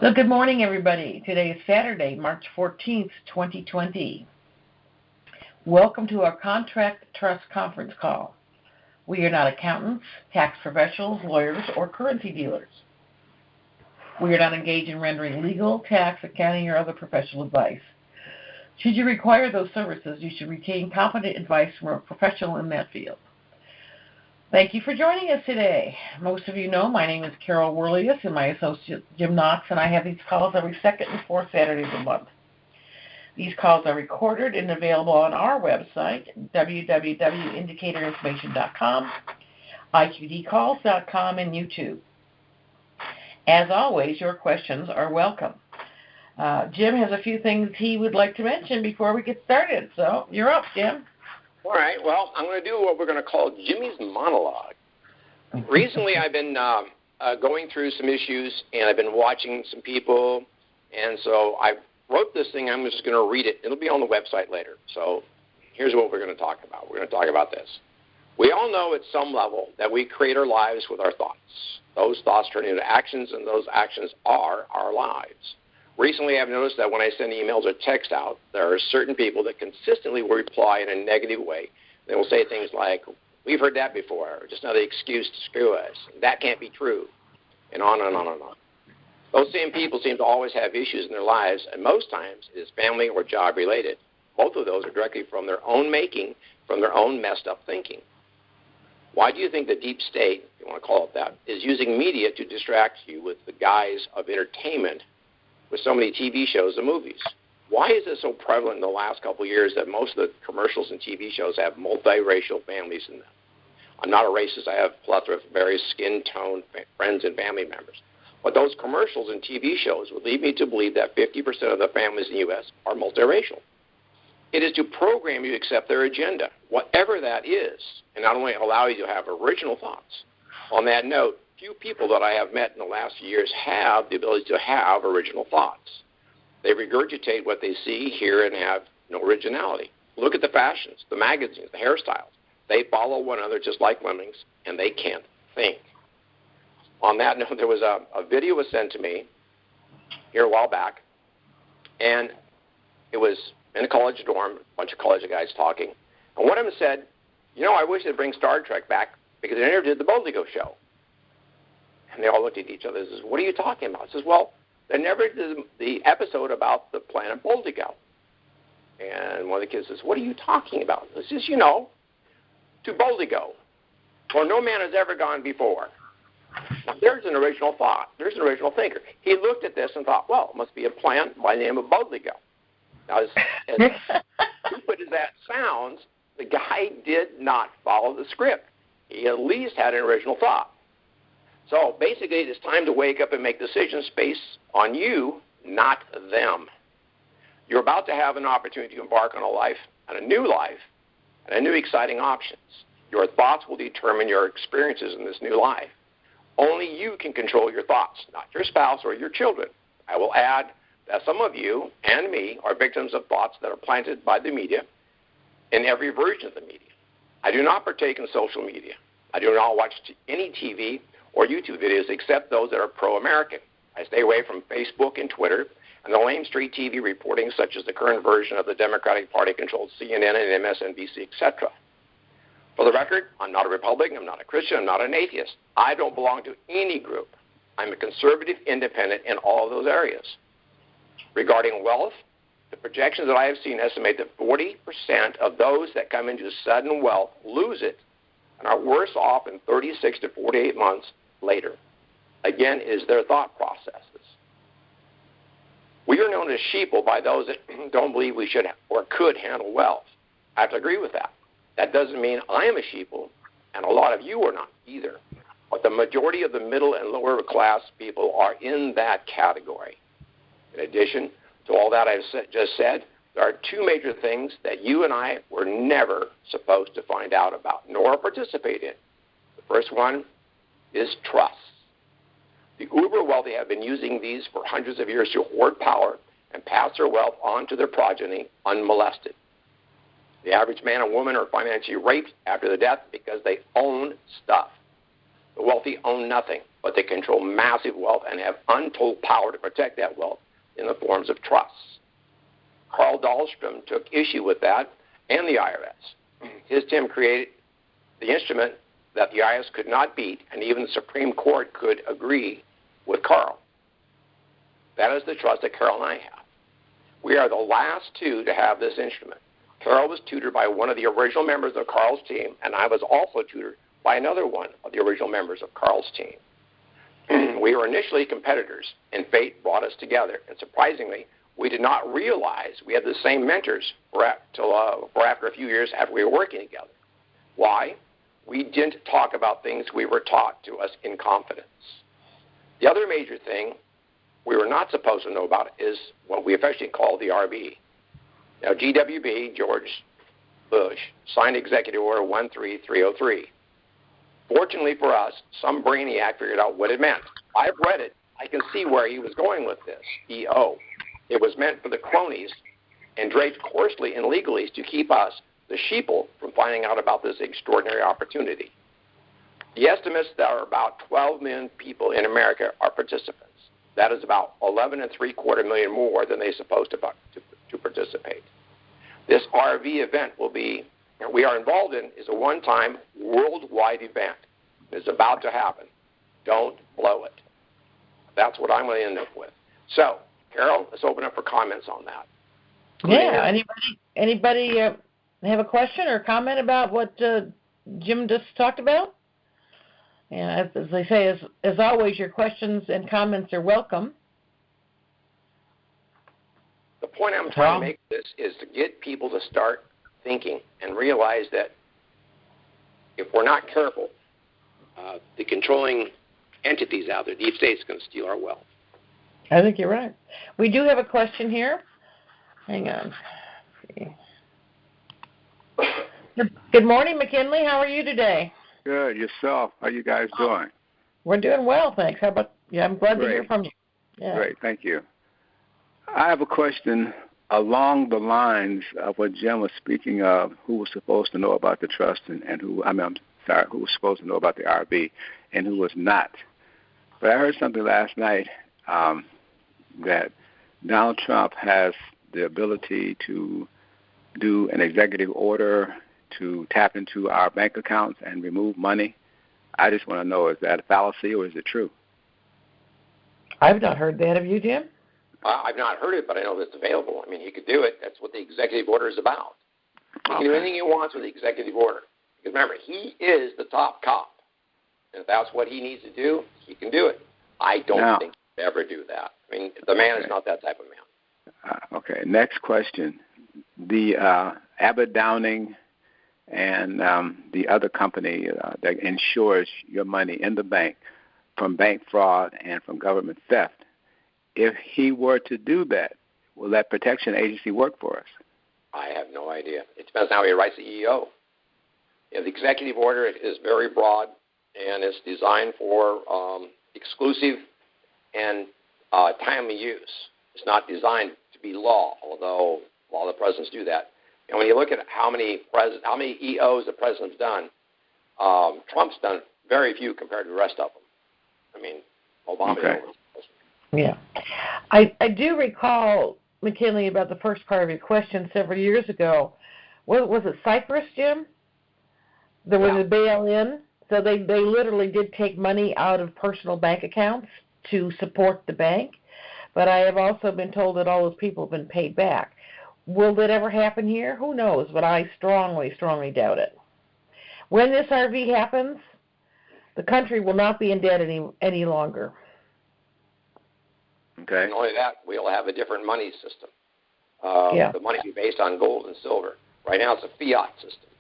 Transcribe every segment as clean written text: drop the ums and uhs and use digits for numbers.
So good morning, everybody. Today is Saturday, March 14th, 2020. Welcome to our Contract Trust Conference call. We are not accountants, tax professionals, lawyers, or currency dealers. We are not engaged in rendering legal, tax, accounting, or other professional advice. Should you require those services, you should retain competent advice from a professional in that field. Thank you for joining us today. Most of you know my name is Carol Werelius and my associate Jim Knox, and I have these calls every second and fourth Saturday of the month. These calls are recorded and available on our website, www.indicatorinformation.com, iqdcalls.com, and YouTube. As always, your questions are welcome. Jim has a few things he would like to mention before we get started, so you're up, Jim. All right. Well, I'm going to do what we're going to call Jimmy's monologue. Recently, I've been going through some issues, and I've been watching some people, and so I wrote this thing. I'm just going to read it. It'll be on the website later. So here's what we're going to talk about. We're going to talk about this. We all know at some level that we create our lives with our thoughts. Those thoughts turn into actions, and those actions are our lives. Recently, I've noticed that when I send emails or text out, there are certain people that consistently will reply in a negative way. They will say things like, "We've heard that before," or "just another excuse to screw us," "that can't be true," and on and on and on. Those same people seem to always have issues in their lives, and most times it is family or job related. Both of those are directly from their own making, from their own messed up thinking. Why do you think the deep state, if you want to call it that, is using media to distract you with the guise of entertainment with so many TV shows and movies? Why is it so prevalent in the last couple of years that most of the commercials and TV shows have multiracial families in them? I'm not a racist. I have a plethora of various skin tone friends and family members. But those commercials and TV shows would lead me to believe that 50% of the families in the U.S. are multiracial. It is to program you to accept their agenda, whatever that is, and not only allow you to have original thoughts. On that note, few people that I have met in the last few years have the ability to have original thoughts. They regurgitate what they see, hear, and have no originality. Look at the fashions, the magazines, the hairstyles. They follow one another just like lemmings, and they can't think. On that note, there was a video was sent to me here a while back, and it was in a college dorm, a bunch of college guys talking. And one of them said, "I wish they'd bring Star Trek back because they never did the Boldigo show." And they all looked at each other and says, "What are you talking about?" I says, "Well, they never did the episode about the planet Boldigo." And one of the kids says, "What are you talking about?" I says, "To Boldigo, where no man has ever gone before." Now, there's an original thought. There's an original thinker. He looked at this and thought, well, it must be a planet by the name of Boldigo. Now, as stupid as that sounds, the guy did not follow the script. He at least had an original thought. So basically, it's time to wake up and make decisions based on you, not them. You're about to have an opportunity to embark on a life, and a new life, and a new exciting options. Your thoughts will determine your experiences in this new life. Only you can control your thoughts, not your spouse or your children. I will add that some of you and me are victims of thoughts that are planted by the media in every version of the media. I do not partake in social media. I do not watch any TV or YouTube videos except those that are pro-American. I stay away from Facebook and Twitter and the lame street TV reporting such as the current version of the Democratic Party-controlled CNN and MSNBC, etc. For the record, I'm not a Republican, I'm not a Christian, I'm not an atheist. I don't belong to any group. I'm a conservative independent in all of those areas. Regarding wealth, the projections that I have seen estimate that 40% of those that come into sudden wealth lose it and are worse off in 36 to 48 months later. Again, is their thought processes. We are known as sheeple by those that don't believe we should or could handle wealth. I have to agree with that. That doesn't mean I am a sheeple, and a lot of you are not either. But the majority of the middle and lower class people are in that category. In addition to all that I've just said, there are two major things that you and I were never supposed to find out about, nor participate in. The first one is trust. The uber wealthy have been using these for hundreds of years to hoard power and pass their wealth on to their progeny unmolested. The average man and woman are financially raped after their death because they own stuff. The wealthy own nothing. but they control massive wealth and have untold power to protect that wealth in the forms of trusts. Carl Dahlstrom took issue with that and the IRS. His team created the instrument that the IRS could not beat, and even the Supreme Court could agree with Carl. That is the trust that Carol and I have. We are the last two to have this instrument. Carol was tutored by one of the original members of Carl's team, and I was also tutored by another one of the original members of Carl's team. We were initially competitors, and fate brought us together. And surprisingly, we did not realize we had the same mentors for after a few years after we were working together. Why? We didn't talk about things we were taught to us in confidence. The other major thing we were not supposed to know about is what we affectionately call the RB. Now, GWB, George Bush, signed Executive Order 13303. Fortunately for us, some brainiac figured out what it meant. I've read it. I can see where he was going with this, EO. It was meant for the cronies and draped coarsely in legalese to keep us, the sheeple, from finding out about this extraordinary opportunity. The estimates that are about 12 million people in America are participants. That is about 11.75 million more than they're supposed to participate. This RV event we are involved in is a one-time worldwide event. It's about to happen. Don't blow it. That's what I'm going to end up with. So, Carol, let's open up for comments on that. Yeah. Anybody have a question or comment about what Jim just talked about? Yeah, as they say, as always, your questions and comments are welcome. The point I'm trying to make this is to get people to start thinking and realize that if we're not careful, the controlling entities out there, deep state's going to steal our wealth. I think you're right. We do have a question here. Hang on. Good morning, McKinley. How are you today? Good. Yourself? How you guys doing? We're doing well, thanks. How about you? I'm glad to hear from you. Yeah. Great. Thank you. I have a question along the lines of what Jim was speaking of, who was supposed to know about the trust and who was supposed to know about the RB and who was not. But I heard something last night that Donald Trump has the ability to do an executive order to tap into our bank accounts and remove money. I just want to know, is that a fallacy or is it true? I've not heard that. Have you, Jim? I've not heard it, but I know that it's available. I mean, he could do it. That's what the executive order is about. He can do anything he wants with the executive order. Because remember, he is the top cop. And if that's what he needs to do, he can do it. I don't think he'll ever do that. I mean, the man is not that type of man. Okay, next question. The Abbott Downing and the other company that insures your money in the bank from bank fraud and from government theft, if he were to do that, will that protection agency work for us? I have no idea. It depends on how he writes the EO. The executive order is very broad, and it's designed for exclusive and timely use. It's not designed to be law, although a lot of the presidents do that. And when you look at how many EOs the president's done, Trump's done very few compared to the rest of them. I mean, Obama did. Yeah. I do recall, McKinley, about the first part of your question several years ago. Was it Cyprus, Jim? There was a bail-in. So they literally did take money out of personal bank accounts to support the bank. But I have also been told that all those people have been paid back. Will that ever happen here? Who knows? But I strongly, strongly doubt it. When this RV happens, the country will not be in debt any longer. Okay. Not only that, we'll have a different money system. The money will be based on gold and silver. Right now it's a fiat system.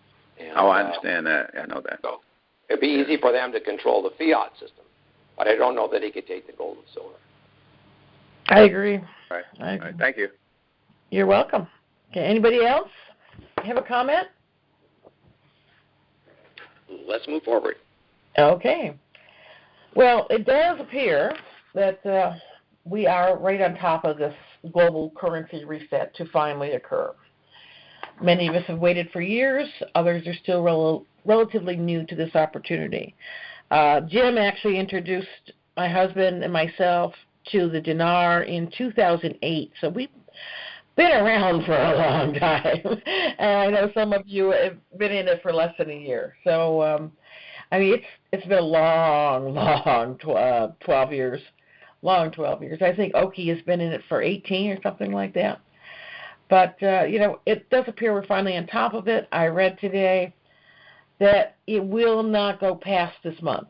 And, I understand that. I know that. So it'd be easy for them to control the fiat system, but I don't know that he could take the gold and silver. I agree. All right. All right. Thank you. You're welcome. Okay. Anybody else have a comment? Let's move forward. Okay. Well, it does appear that we are right on top of this global currency reset to finally occur. Many of us have waited for years. Others are still relatively new to this opportunity. Jim actually introduced my husband and myself to the Dinar in 2008, so we've been around for a long time. And I know some of you have been in it for less than a year. So, I mean, it's been a long 12 years. Long 12 years. I think Oki has been in it for 18 or something like that. But, it does appear we're finally on top of it. I read today that it will not go past this month.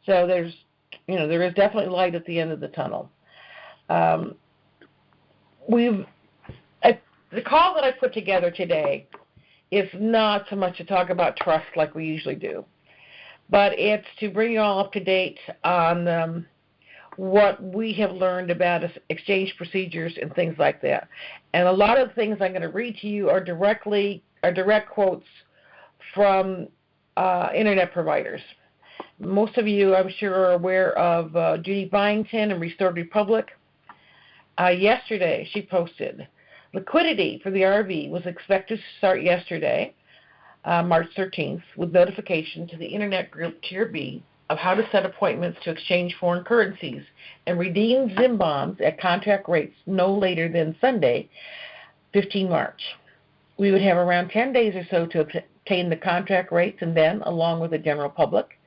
So there is definitely light at the end of the tunnel. The call that I put together today is not so much to talk about trust like we usually do, but it's to bring you all up to date on what we have learned about exchange procedures and things like that. And a lot of the things I'm going to read to you are direct quotes from internet providers. Most of you, I'm sure, are aware of Judy Byington and Restored Republic. Yesterday, she posted, liquidity for the RV was expected to start yesterday, March 13th, with notification to the internet group Tier B of how to set appointments to exchange foreign currencies and redeem Zim bonds at contract rates no later than Sunday, 15 March. We would have around 10 days or so to obtain the contract rates and then, along with the general public,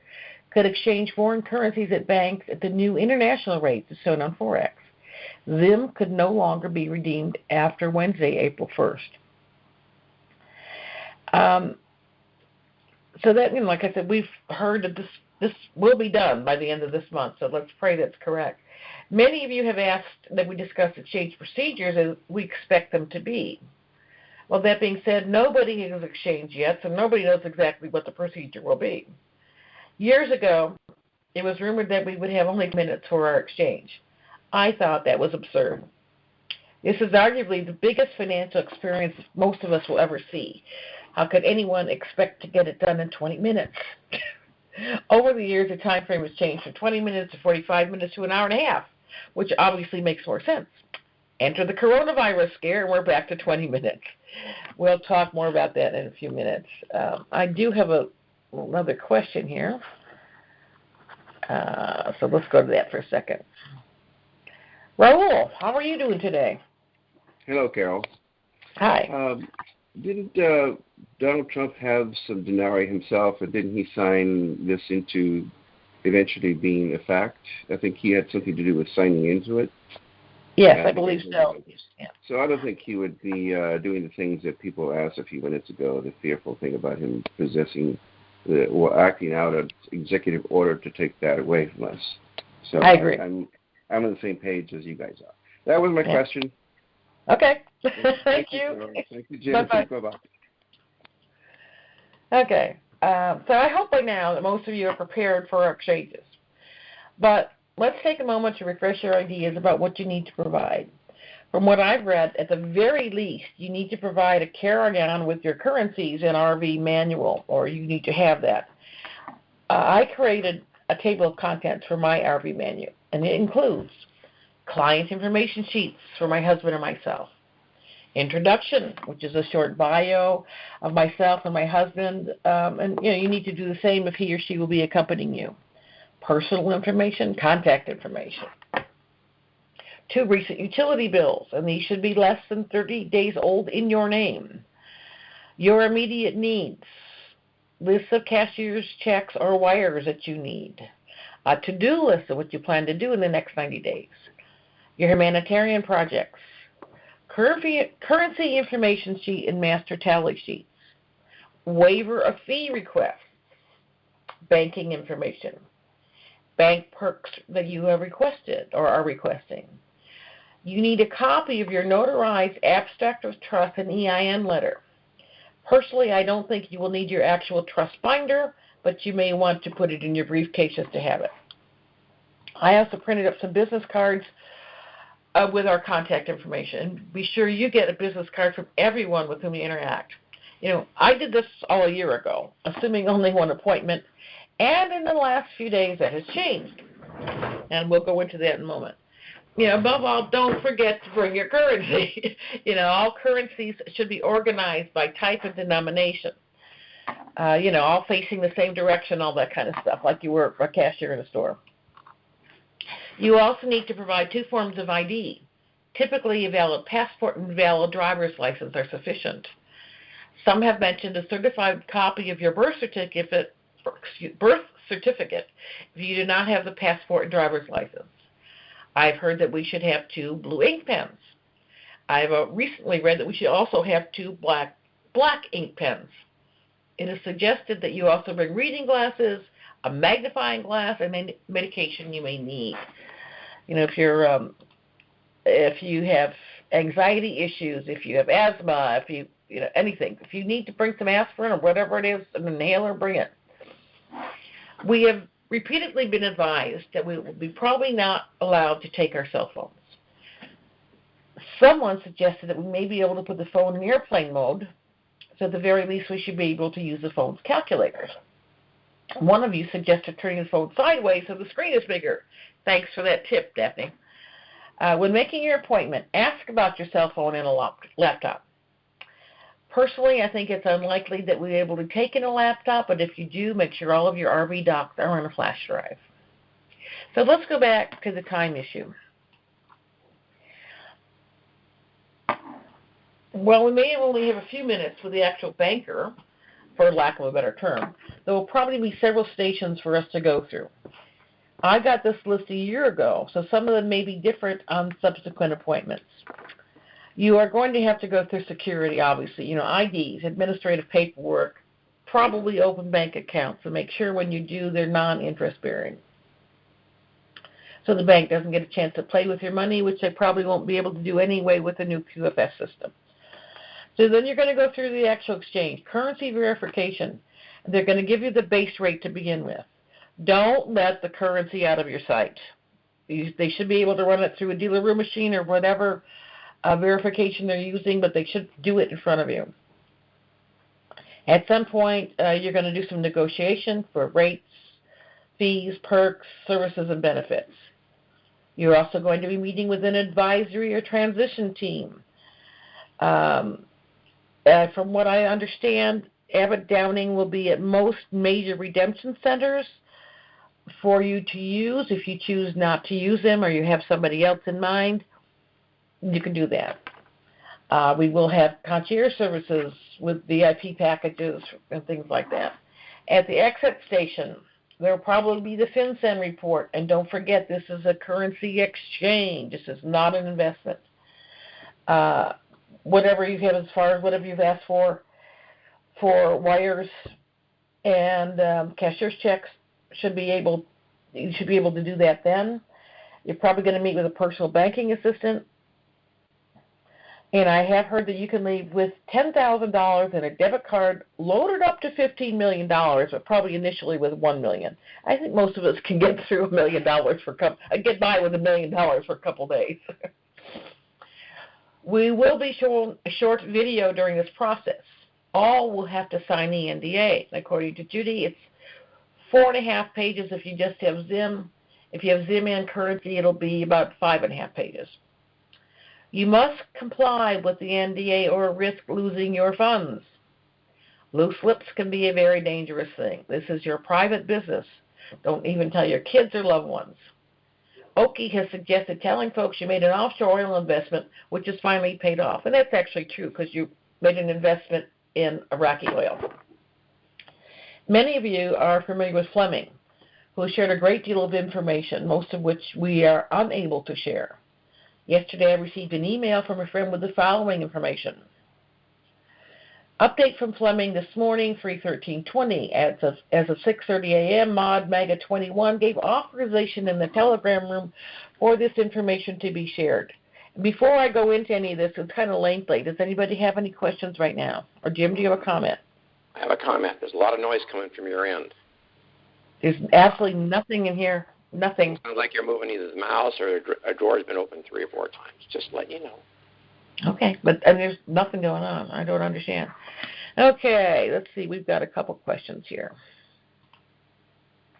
could exchange foreign currencies at banks at the new international rates as shown on Forex. Zim could no longer be redeemed after Wednesday, April 1st. So that, like I said, we've heard that this will be done by the end of this month, so let's pray that's correct. Many of you have asked that we discuss exchange procedures as we expect them to be. Well, that being said, nobody has exchanged yet, so nobody knows exactly what the procedure will be. Years ago, it was rumored that we would have only minutes for our exchange. I thought that was absurd. This is arguably the biggest financial experience most of us will ever see. How could anyone expect to get it done in 20 minutes? Over the years, the time frame has changed from 20 minutes to 45 minutes to an hour and a half, which obviously makes more sense. Enter the coronavirus scare, and we're back to 20 minutes. We'll talk more about that in a few minutes. I do have another question here. So let's go to that for a second. Raul, how are you doing today? Hello, Carol. Hi. Didn't Donald Trump have some denarii himself, and didn't he sign this into eventually being a fact? I think he had something to do with signing into it. Yes, I believe so. Yeah. So I don't think he would be doing the things that people asked a few minutes ago, the fearful thing about him possessing or acting out an executive order to take that away from us. So I agree. I'm on the same page as you guys are. That was my question. Okay. Thank you. Thank you, Jim. Bye-bye. Bye-bye. Okay. So I hope by now that most of you are prepared for our exchanges. But let's take a moment to refresh your ideas about what you need to provide. From what I've read, at the very least, you need to provide a carry-on with your currencies and RV manual, or you need to have that. I created a table of contents for my RV manual, and it includes client information sheets for my husband and myself, introduction, which is a short bio of myself and my husband, and you need to do the same if he or she will be accompanying you. Personal information, contact information. 2 recent utility bills, and these should be less than 30 days old in your name. Your immediate needs, lists of cashier's checks or wires that you need. A to-do list of what you plan to do in the next 90 days. Your humanitarian projects. Currency information sheet and master tally sheets. Waiver of fee requests. Banking information. Bank perks that you have requested or are requesting. You need a copy of your notarized abstract of trust and EIN letter. Personally, I don't think you will need your actual trust binder, but you may want to put it in your briefcase just to have it. I also printed up some business cards with our contact information. Be sure you get a business card from everyone with whom you interact. I did this all a year ago, assuming only one appointment, and in the last few days that has changed. And we'll go into that in a moment. Above all, don't forget to bring your currency. All currencies should be organized by type and denomination. All facing the same direction, all that kind of stuff, like you were a cashier in a store. You also need to provide 2 forms of ID. Typically, a valid passport and valid driver's license are sufficient. Some have mentioned a certified copy of your birth certificate if you do not have the passport and driver's license. I've heard that we should have 2 blue ink pens. I've recently read that we should also have 2 black ink pens. It is suggested that you also bring reading glasses, a magnifying glass, and any medication you may need. If you have anxiety issues, if you have asthma, if you anything, if you need to bring some aspirin or whatever it is, an inhaler, bring it. We have repeatedly been advised that we will be probably not allowed to take our cell phones. Someone suggested that we may be able to put the phone in airplane mode, so at the very least we should be able to use the phone's calculators. One of you suggested turning the phone sideways so the screen is bigger. Thanks for that tip, Daphne. When making your appointment, ask about your cell phone and a laptop. Personally, I think it's unlikely that we'll be able to take in a laptop, but if you do, make sure all of your RV docs are on a flash drive. So let's go back to the time issue. Well, we may only have a few minutes with the actual banker, for lack of a better term. There will probably be several stations for us to go through. I got this list a year ago, so some of them may be different on subsequent appointments. You are going to have to go through security, obviously, IDs, administrative paperwork, probably open bank accounts, and make sure when you do they're non-interest bearing. So the bank doesn't get a chance to play with your money, which they probably won't be able to do anyway with the new QFS system. So then you're going to go through the actual exchange, currency verification. They're going to give you the base rate to begin with. Don't let the currency out of your sight. They should be able to run it through a dealer room machine or whatever verification they're using, but they should do it in front of you. At some point, you're going to do some negotiation for rates, fees, perks, services, and benefits. You're also going to be meeting with an advisory or transition team. From what I understand, Abbott Downing will be at most major redemption centers for you to use. If you choose not to use them or you have somebody else in mind, you can do that. We will have concierge services with VIP packages and things like that. At the exit station, there will probably be the FinCEN report. And don't forget, this is a currency exchange. This is not an investment. Whatever you have as far as whatever you've asked for wires and cashier's checks, you should be able to do that then. You're probably going to meet with a personal banking assistant. And I have heard that you can leave with $10,000 in a debit card loaded up to $15 million, but probably initially with $1 million. I think most of us can get through $1 million get by with $1 million for a couple days. We will be showing a short video during this process. All will have to sign the NDA. According to Judy, it's 4.5 pages if you just have Zim. If you have Zim and currency, it'll be about 5.5 pages. You must comply with the NDA or risk losing your funds. Loose lips can be a very dangerous thing. This is your private business. Don't even tell your kids or loved ones. Oki has suggested telling folks you made an offshore oil investment, which is finally paid off. And that's actually true because you made an investment in Iraqi oil. Many of you are familiar with Fleming, who shared a great deal of information, most of which we are unable to share. Yesterday I received an email from a friend with the following information. Update from Fleming this morning, 3/13/20. As of 6:30 a.m., Mod Maga 21 gave authorization in the Telegram room for this information to be shared. Before I go into any of this, it's kind of lengthy. Does anybody have any questions right now? Or Jim, do you have a comment? I have a comment. There's a lot of noise coming from your end. There's absolutely nothing in here. Nothing. Sounds like you're moving either the mouse or a door has been opened 3 or 4 times. Just let you know. Okay, but there's nothing going on. I don't understand. Okay, let's see. We've got a couple questions here.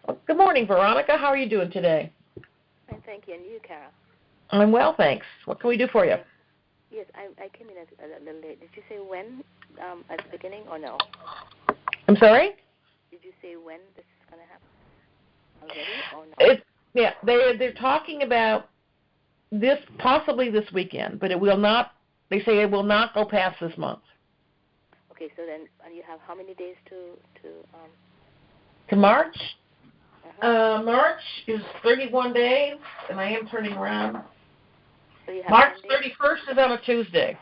Well, good morning, Veronica. How are you doing today? Fine, thank you. And you, Carol? I'm well, thanks. What can we do for you? Yes, I came in a little late. Did you say when at the beginning or no? I'm sorry? Did you say when this is going to happen? Already or not? They're talking about this possibly this weekend, but it will not. They say it will not go past this month. Okay, so then you have how many days to March? Uh-huh. March is 31 days, and I am turning around. So you have March 10 days? 31st is on a Tuesday.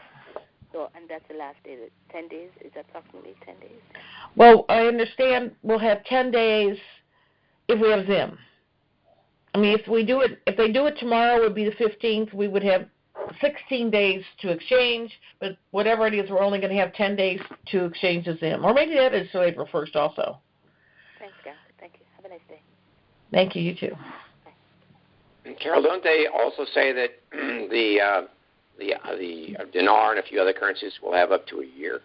So, and that's the last day. 10 days is approximately 10 days. Well, I understand we'll have 10 days if we have Zim. I mean, if they do it tomorrow, it would be the 15th. We would have 16 days to exchange, but whatever it is, we're only going to have 10 days to exchange the Zim. Or maybe that is till April 1st also. Thanks, Carol. Thank you. Have a nice day. Thank you. You too. And Carol, don't they also say that the dinar and a few other currencies will have up to a year?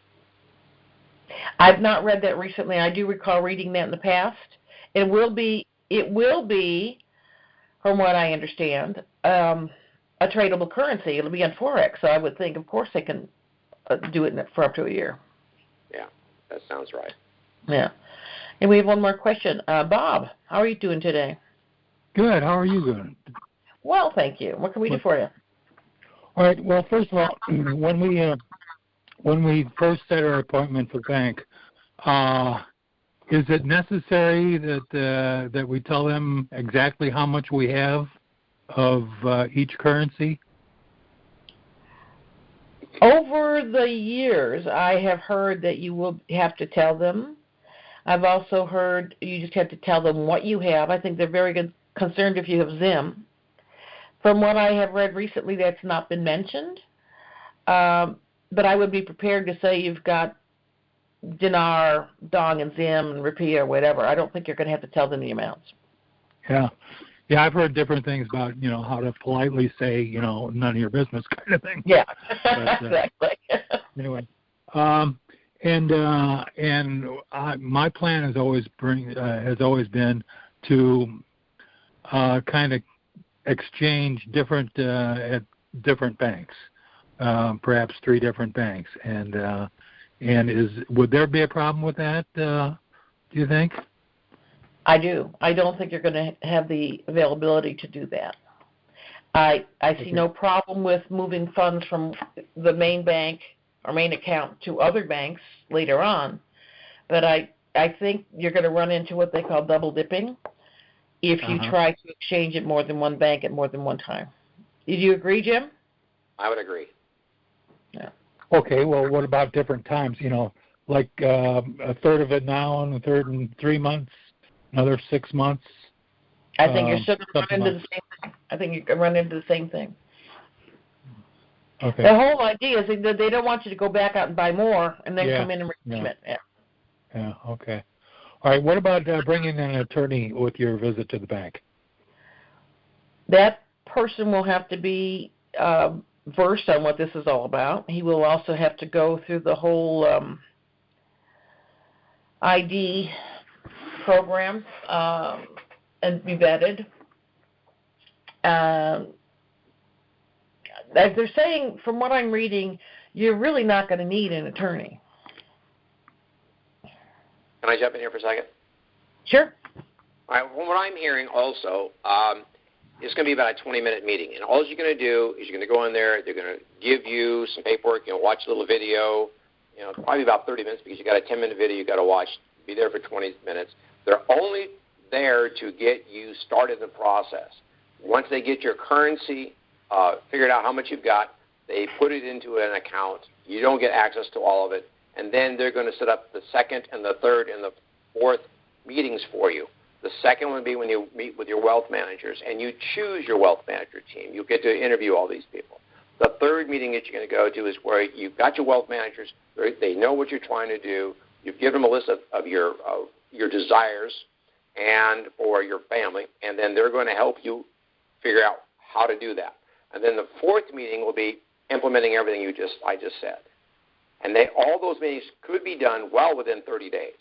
I've not read that recently. I do recall reading that in the past. It will be, from what I understand, a tradable currency. It'll be on Forex, so I would think, of course, they can do it for up to a year. Yeah, that sounds right. Yeah. And we have one more question. Bob, how are you doing today? Good. How are you doing? Well, thank you. What can we do for you? All right. Well, first of all, when we first set our appointment for bank, is it necessary that we tell them exactly how much we have of each currency? Over the years, I have heard that you will have to tell them. I've also heard you just have to tell them what you have. I think they're very concerned if you have Zim. From what I have read recently, that's not been mentioned. But I would be prepared to say you've got Dinar, Dong, and Zim, and Rupee, or whatever. I don't think you're going to have to tell them the amounts. Yeah. Yeah, I've heard different things about, how to politely say, none of your business kind of thing. Yeah, but, exactly. Anyway, my plan has always been to kind of exchange different at different banks, perhaps 3 different banks, and would there be a problem with that? Do you think? I do. I don't think you're going to have the availability to do that. I see no problem with moving funds from the main bank or main account to other banks later on, but I think you're going to run into what they call double dipping if you try to exchange at more than one bank at more than one time. Did you agree, Jim? I would agree. Yeah. Okay, well, what about different times? Like a third of it now and a third in 3 months, another 6 months? I think you're still going to run into the same thing. I think you can run into the same thing. Okay. The whole idea is that they don't want you to go back out and buy more and then come in and redeem it. Yeah, okay. All right, what about bringing an attorney with your visit to the bank? That person will have to be versed on what this is all about. He will also have to go through the whole ID program and be vetted. As they're saying, from what I'm reading, you're really not going to need an attorney. Can I jump in here for a second? Sure. All right. Well, what I'm hearing also, it's going to be about a 20-minute meeting. And all you're going to do is you're going to go in there. They're going to give you some paperwork. Watch a little video. Probably about 30 minutes because you got a 10-minute video you got to watch. Be there for 20 minutes. They're only there to get you started in the process. Once they get your currency figured out how much you've got, they put it into an account. You don't get access to all of it. And then they're going to set up the second and the third and the fourth meetings for you. The second one would be when you meet with your wealth managers and you choose your wealth manager team. You get to interview all these people. The third meeting that you're going to go to is where you've got your wealth managers. They know what you're trying to do. You've given them a list of your desires and for your family, and then they're going to help you figure out how to do that. And then the fourth meeting will be implementing everything I just said. And all those meetings could be done well within 30 days.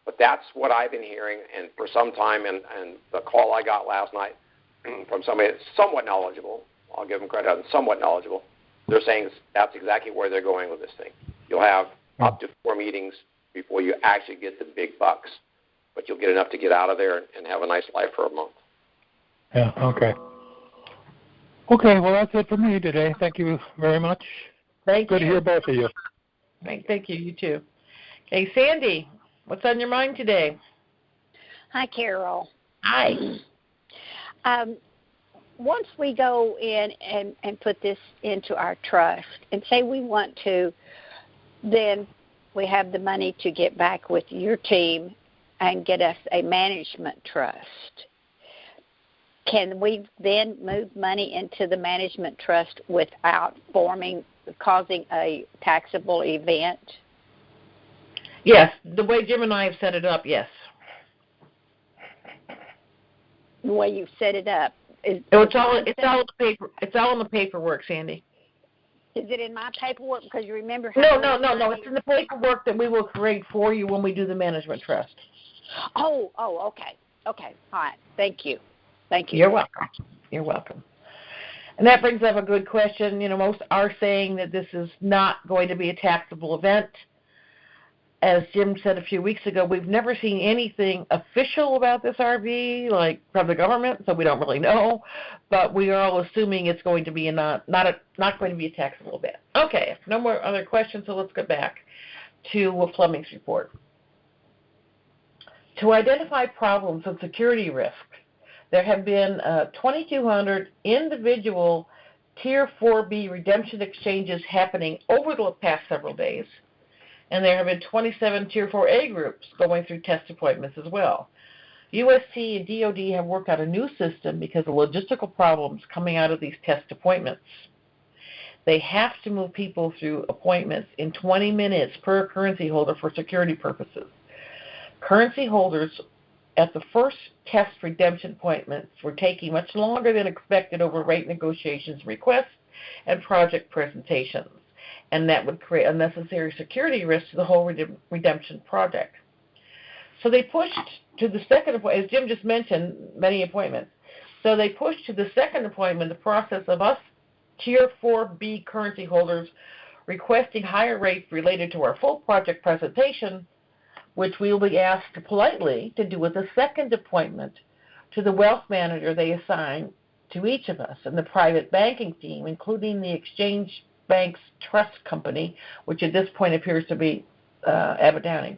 But that's what I've been hearing, and for some time, and the call I got last night from somebody that's somewhat knowledgeable, I'll give them credit, somewhat knowledgeable, they're saying that's exactly where they're going with this thing. You'll have up to 4 meetings before you actually get the big bucks. But you'll get enough to get out of there and have a nice life for a month. Yeah, okay. Okay, well, that's it for me today. Thank you very much. Thank you. Good to hear both of you. Thank you. You too. Okay, Sandy, what's on your mind today? Hi, Carol. Hi. Once we go in and put this into our trust and say we want to, then we have the money to get back with your team and get us a management trust. Can we then move money into the management trust without causing a taxable event? Yes, the way Jim and I have set it up, yes. The way you've set it up. It's all in the paper. It's all in the paperwork, Sandy. Is it in my paperwork? Because you remember how... No. It's in the paperwork that we will create for you when we do the management trust. Oh, okay. Okay, all right. Thank you. You're welcome. And that brings up a good question. Most are saying that this is not going to be a taxable event. As Jim said a few weeks ago, we've never seen anything official about this RV, like from the government, so we don't really know. But we are all assuming it's going to be not going to be a taxable event. Okay, no more other questions, so let's get back to Fleming's report. To identify problems and security risk, there have been 2,200 individual Tier 4B redemption exchanges happening over the past several days, and there have been 27 Tier 4A groups going through test appointments as well. UST and DOD have worked out a new system because of logistical problems coming out of these test appointments. They have to move people through appointments in 20 minutes per currency holder for security purposes. Currency holders at the first test redemption appointments were taking much longer than expected over rate negotiations, requests, and project presentations, and that would create unnecessary security risks to the whole redemption project. So they pushed to the second appointment, as Jim just mentioned, many appointments. So they pushed to the second appointment the process of us Tier 4B currency holders requesting higher rates related to our full project presentation, which we will be asked politely to do with a second appointment to the wealth manager they assign to each of us and the private banking team, including the Exchange Bank's trust company, which at this point appears to be Abbott Downing.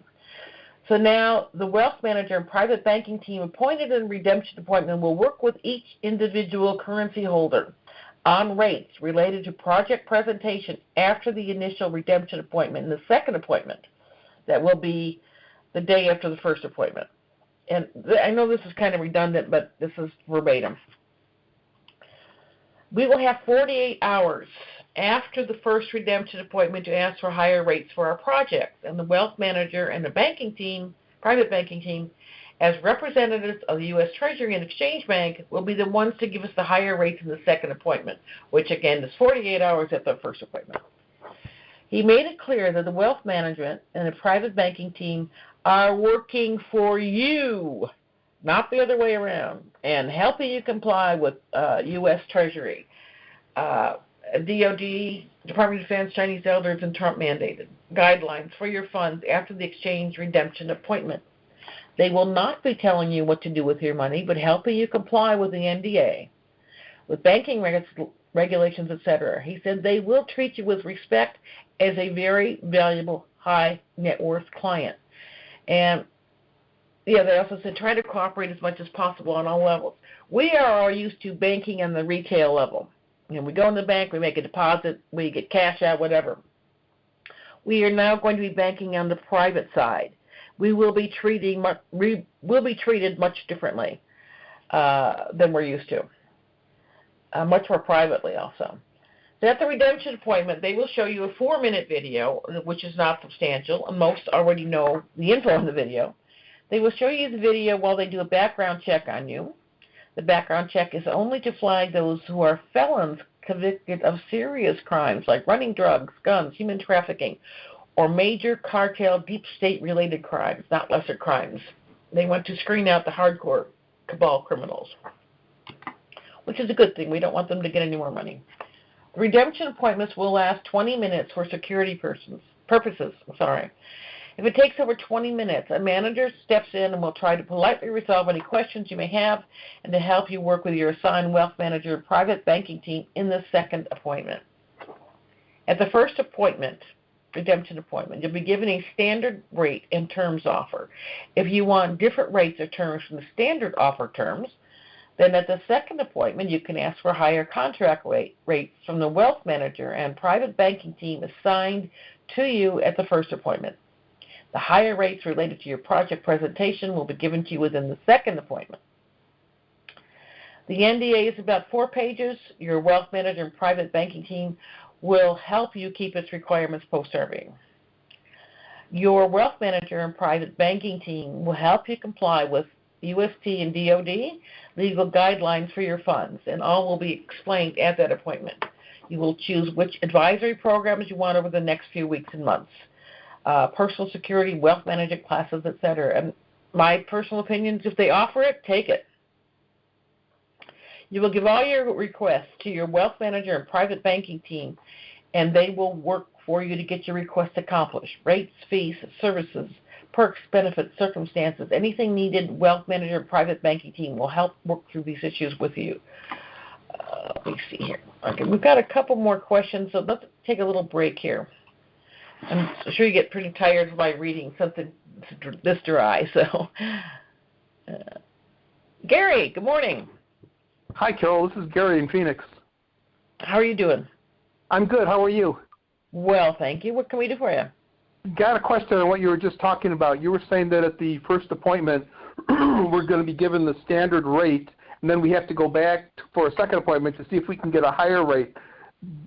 So now the wealth manager and private banking team appointed in redemption appointment will work with each individual currency holder on rates related to project presentation after the initial redemption appointment and the second appointment. That will be the day after the first appointment. And I know this is kind of redundant, but this is verbatim. We will have 48 hours after the first redemption appointment to ask for higher rates for our projects, and the wealth manager and the banking team, private banking team, as representatives of the U.S. Treasury and Exchange Bank, will be the ones to give us the higher rates in the second appointment, which again is 48 hours after the first appointment. He made it clear that the wealth management and the private banking team are working for you, not the other way around, and helping you comply with U.S. Treasury, DOD, Department of Defense, Chinese elders, and Trump-mandated guidelines for your funds after the exchange redemption appointment. They will not be telling you what to do with your money, but helping you comply with the NDA, with banking regulations, etc. He said they will treat you with respect as a very valuable, high net worth client. And yeah, they also said try to cooperate as much as possible on all levels. We are all used to banking on the retail level. We go in the bank, we make a deposit, we get cash out, whatever. We are now going to be banking on the private side. We will be treated much differently than we're used to, much more privately also. So at the redemption appointment, they will show you a 4-minute video, which is not substantial, and most already know the info in the video. They will show you the video while they do a background check on you. The background check is only to flag those who are felons convicted of serious crimes like running drugs, guns, human trafficking, or major cartel deep state-related crimes, not lesser crimes. They want to screen out the hardcore cabal criminals, which is a good thing. We don't want them to get any more money. Redemption appointments will last 20 minutes for security purposes, If it takes over 20 minutes, a manager steps in and will try to politely resolve any questions you may have and to help you work with your assigned wealth manager private banking team in the second appointment. At the first appointment, redemption appointment, you'll be given a standard rate and terms offer. If you want different rates or terms from the standard offer terms, then at the second appointment, you can ask for higher contract rates from the wealth manager and private banking team assigned to you at the first appointment. The higher rates related to your project presentation will be given to you within the second appointment. The NDA is about 4 pages. Your wealth manager and private banking team will help you keep its requirements post-surveying. Your wealth manager and private banking team will help you comply with UST and DOD legal guidelines for your funds, and all will be explained at that appointment. You will choose which advisory programs you want over the next few weeks and months, personal security, wealth management classes, etc. And my personal opinion is if they offer it, take it. You will give all your requests to your wealth manager and private banking team, and they will work for you to get your request accomplished. Rates, fees, services, perks, benefits, circumstances, anything needed, wealth manager and private banking team will help work through these issues with you. Let me see here. Okay, we've got a couple more questions, so let's take a little break here. I'm sure you get pretty tired by reading something this dry. So, Gary, good morning. Hi, Carol. This is Gary in Phoenix. How are you doing? I'm good. How are you? Well, thank you. What can we do for you? Got a question on what you were just talking about. You were saying that at the first appointment, we're going to be given the standard rate, and then we have to go back for a second appointment to see if we can get a higher rate.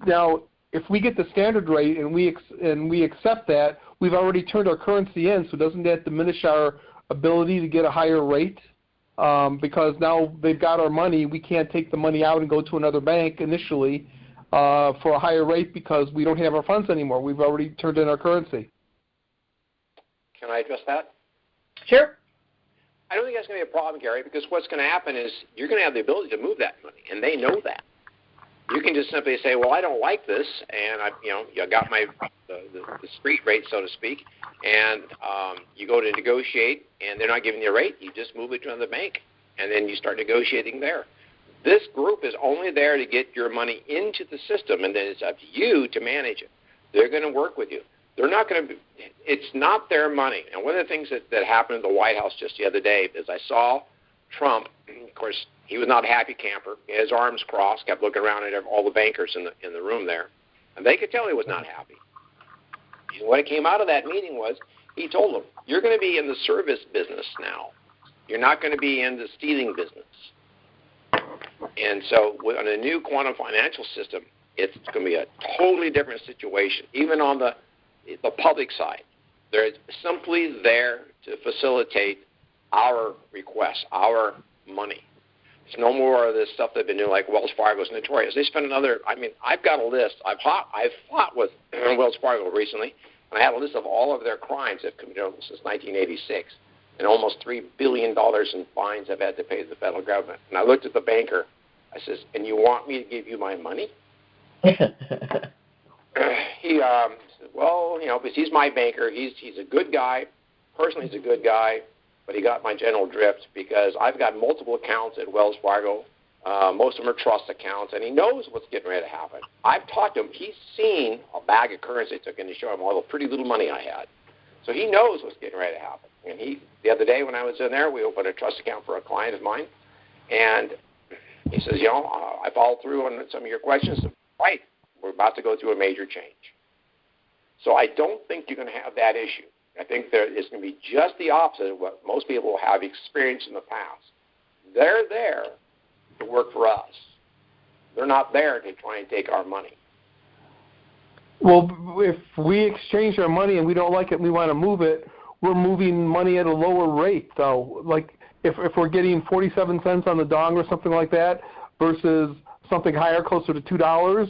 Now, if we get the standard rate and we accept that, we've already turned our currency in, so doesn't that diminish our ability to get a higher rate? Because now they've got our money, we can't take the money out and go to another bank initially for a higher rate because we don't have our funds anymore. We've already turned in our currency. Can I address that? Sure. I don't think that's going to be a problem, Gary, because what's going to happen is you're going to have the ability to move that money, and they know that. You can just simply say, well, I don't like this, and I got my the street rate, so to speak, and you go to negotiate, and they're not giving you a rate. You just move it to another bank, and then you start negotiating there. This group is only there to get your money into the system, and then it's up to you to manage it. They're going to work with you. They're not going to be, it's not their money. And one of the things that happened in the White House just the other day is I saw Trump, of course, he was not a happy camper. He had his arms crossed, kept looking around at all the bankers in the room there, and they could tell he was not happy. And what came out of that meeting was he told them, you're going to be in the service business now. You're not going to be in the stealing business. And so on a new quantum financial system, it's going to be a totally different situation, even on the public side. They're simply there to facilitate our requests, our money. It's no more of this stuff they've been doing like Wells Fargo's notorious. They spend I've got a list. I've fought with Wells Fargo recently, and I have a list of all of their crimes they've committed since 1986, and almost $3 billion in fines I've had to pay to the federal government. And I looked at the banker. I says, and you want me to give you my money? He said, well, because he's my banker. He's a good guy. Personally, he's a good guy. But he got my general drift because I've got multiple accounts at Wells Fargo. Most of them are trust accounts, and he knows what's getting ready to happen. I've talked to him. He's seen a bag of currency I took in to show him all the pretty little money I had. So he knows what's getting ready to happen. And the other day when I was in there, we opened a trust account for a client of mine, and he says, I followed through on some of your questions. Right, we're about to go through a major change. So I don't think you're going to have that issue. I think it's going to be just the opposite of what most people have experienced in the past. They're there to work for us. They're not there to try and take our money. Well, if we exchange our money and we don't like it and we want to move it, we're moving money at a lower rate, though. Like if we're getting 47 cents on the dong or something like that versus something higher, closer to $2,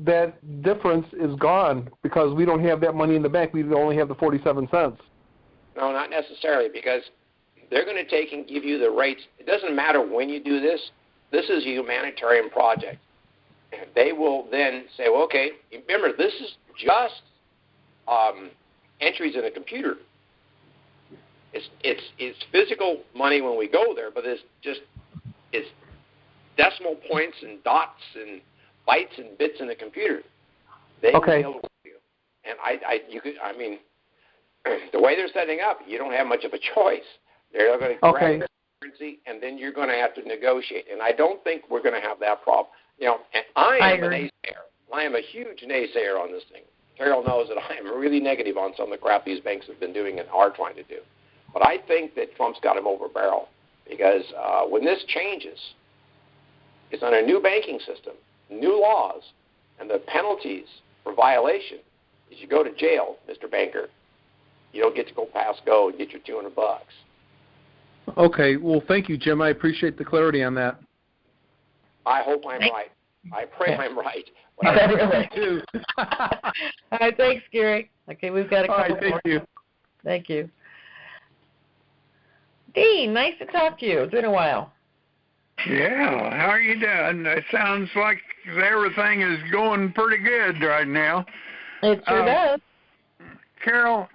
that difference is gone because we don't have that money in the bank. We only have the 47 cents. No, not necessarily, because they're going to take and give you the rates. It doesn't matter when you do this. This is a humanitarian project. They will then say, well, okay, remember, this is just entries in a computer. It's physical money when we go there, but it's decimal points and dots and bytes and bits in the computer. They will be able to work you. And I mean, the way they're setting up, you don't have much of a choice. They're going to grab the currency, and then you're going to have to negotiate. And I don't think we're going to have that problem. You know, and I am a naysayer. I am a huge naysayer on this thing. Carol knows that I am really negative on some of the crap these banks have been doing and are trying to do. But I think that Trump's got him over a barrel because when this changes, it's on a new banking system, new laws, and the penalties for violation is you go to jail, Mr. Banker. You don't get to go past go and get your $200. Okay. Well, thank you, Jim. I appreciate the clarity on that. I hope I'm right. I pray I'm right. Me too. All right, thanks, Gary. Okay, we've got a couple more. Thank you. Thank you. Dean, nice to talk to you. It's been a while. Yeah, how are you doing? It sounds like everything is going pretty good right now. It sure does. Carol,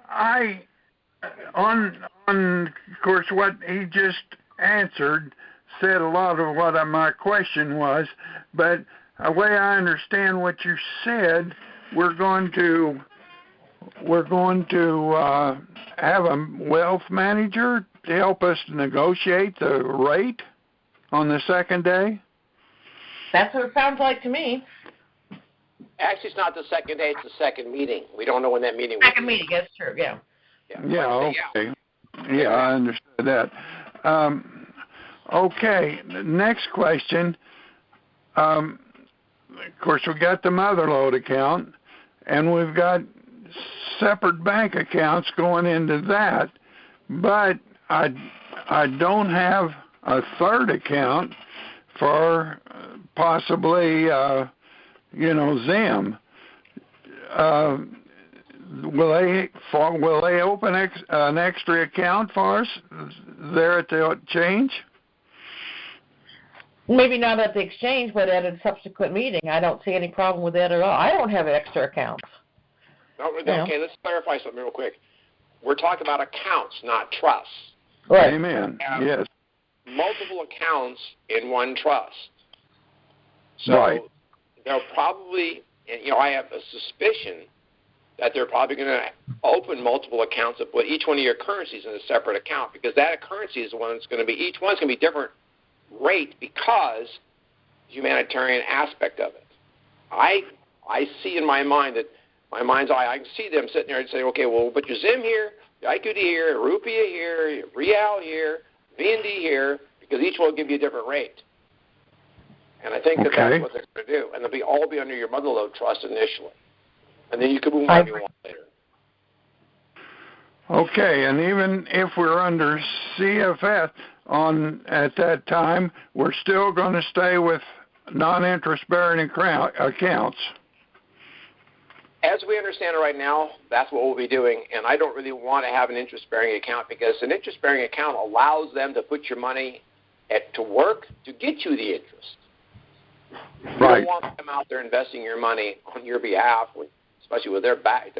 on of course what he just answered said a lot of what my question was, but the way I understand what you said, we're going to have a wealth manager to help us negotiate the rate on the second day? That's what it sounds like to me. Actually, it's not the second day, it's the second meeting. We don't know when that meeting will be. Second meeting, that's true, yeah. Okay. Yeah, I understood that. Okay, next question. Of course, we got the Motherlode account, and we've got separate bank accounts going into that, but I don't have a third account for possibly, Zim. Will they open an extra account for us there at the exchange? Maybe not at the exchange, but at a subsequent meeting. I don't see any problem with that at all. I don't have extra accounts. Okay, let's clarify something real quick. We're talking about accounts, not trusts. Right. Amen. Yes. Multiple accounts in one trust. So they'll probably, I have a suspicion that they're probably going to open multiple accounts and put each one of your currencies in a separate account, because that currency is the one that's going to be, each one's going to be different rate because humanitarian aspect of it. I see in my mind that my mind's eye, I can see them sitting there and say, okay, well, but your Zim here, your IQD here, Rupiah here, your Rial here, VND here, because each one will give you a different rate. And I think that's what they're going to do. And they'll all be under your Motherlode trust initially. And then you can move on you want later. Okay, and even if we're under CFS at that time, we're still going to stay with non-interest-bearing accounts. As we understand it right now, that's what we'll be doing, and I don't really want to have an interest-bearing account because an interest-bearing account allows them to put your money to work to get you the interest. You don't want them out there investing your money on your behalf, especially with their track.